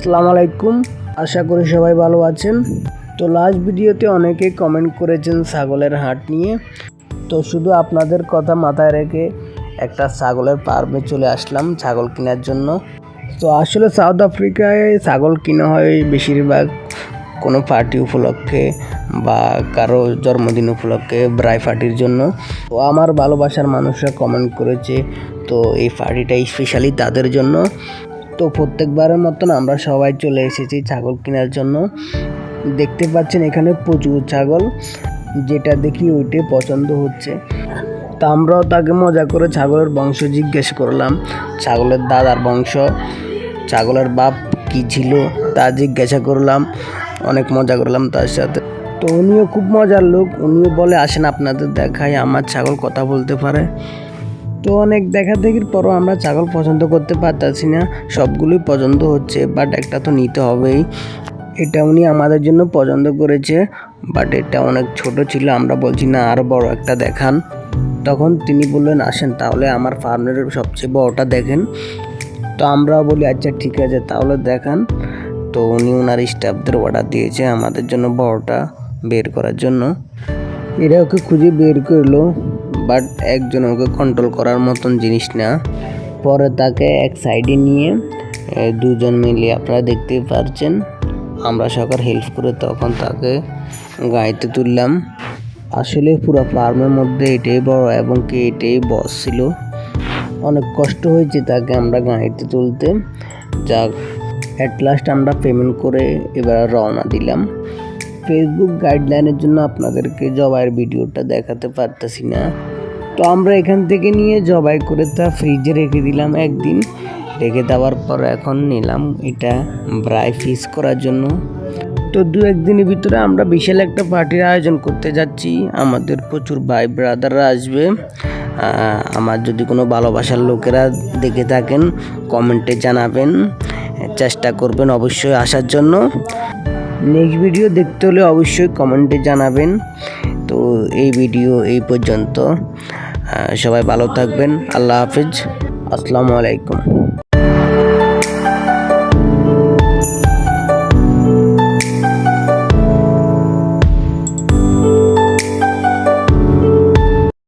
আসসালামু আলাইকুম, আশা করি সবাই ভালো আছেন। তো লাস্ট ভিডিওতে অনেকেই কমেন্ট করেছেন ছাগলের হাট নিয়ে। তো শুধু আপনাদের কথা মাথায় রেখে একটা ছাগলের ফার্মে চলে আসলাম ছাগল কেনার জন্য। তো আসলে সাউথ আফ্রিকায় ছাগল কেনা হয় বেশিরভাগ কোনো পার্টি উপলক্ষে বা কারো জন্মদিন উপলক্ষে ব্রাই পার্টির জন্য। তো আমার ভালোবাসার মানুষরা কমেন্ট করেছে, তো এই পার্টিটা স্পেশালি তাদের জন্য। তো প্রত্যেকবারের মতন আমরা সবাই চলে এসেছি ছাগল কেনার জন্য। দেখতে পাচ্ছেন এখানে প্রচুর ছাগল, যেটা দেখি ওইটাই পছন্দ হচ্ছে। তা আমরাও তাকে মজা করে ছাগলের বংশ জিজ্ঞেস করলাম, ছাগলের দাদার বংশ, ছাগলের বাপ কি ছিল তা জিজ্ঞাসা করলাম, অনেক মজা করলাম তার সাথে। তো উনিও খুব মজার লোক, উনিও বলে আসেন আপনাদের দেখাই, আমার ছাগল কথা বলতে পারে। তো অনেক দেখাদেখির পরও আমরা ছাগল পছন্দ করতে পারতাছি না, সবগুলোই পছন্দ হচ্ছে, বাট একটা তো নিতে হবেই। এটা উনি আমাদের জন্য পছন্দ করেছে, বাট এটা অনেক ছোট ছিল। আমরা বলছি না আরও বড় একটা দেখান। তখন তিনি বললেন আসেন তাহলে আমার ফার্মের সবচেয়ে বড়টা দেখেন। তো আমরাও বলি আচ্ছা ঠিক আছে তাহলে দেখান। তো উনি ওনার স্টাফদের অর্ডার দিয়েছে আমাদের জন্য বড়টা বের করার জন্য। এরা ওকে খুঁজে বের করলো, বাট একজন ওকে কন্ট্রোল করার মতন জিনিস না। পরে তাকে এক সাইডে নিয়ে দুজন মিলে আপনারা দেখতেই পারছেন, আমরা সকাল হেল্প করে তখন তাকে গাড়িতে তুললাম। আসলে পুরো ফার্মের মধ্যে এটাই বড় এবং কি এটাই বস ছিল। অনেক কষ্ট হয়েছে তাকে আমরা গাড়িতে তুলতে। যাক, অ্যাট লাস্ট আমরা পেমেন্ট করে এবার রওনা দিলাম। ফেসবুক গাইডলাইনের জন্য আপনাদেরকে জবাইয়ের ভিডিওটা দেখাতে পারতেছি না। তো আমরা এখান থেকে নিয়ে জবাই করে তা ফ্রিজে রেখে দিলাম একদিন। রেখে দেওয়ার পর এখন নিলাম এটা ব্রাই ফিস করার জন্য। তো দু একদিনের ভিতরে আমরা বিশাল একটা পার্টির আয়োজন করতে যাচ্ছি। আমাদের প্রচুর ভাই ব্রাদাররা আসবে। আমার যদি কোনো ভালোবাসার লোকেরা দেখে থাকেন কমেন্টে জানাবেন, চেষ্টা করবেন অবশ্যই আসার জন্য। নেক্সট ভিডিও দেখতে হলে অবশ্যই কমেন্টে জানাবেন। তো এই ভিডিও এই পর্যন্ত, সবাই ভালো থাকবেন। আল্লাহ হাফেজ, আসসালামু আলাইকুম।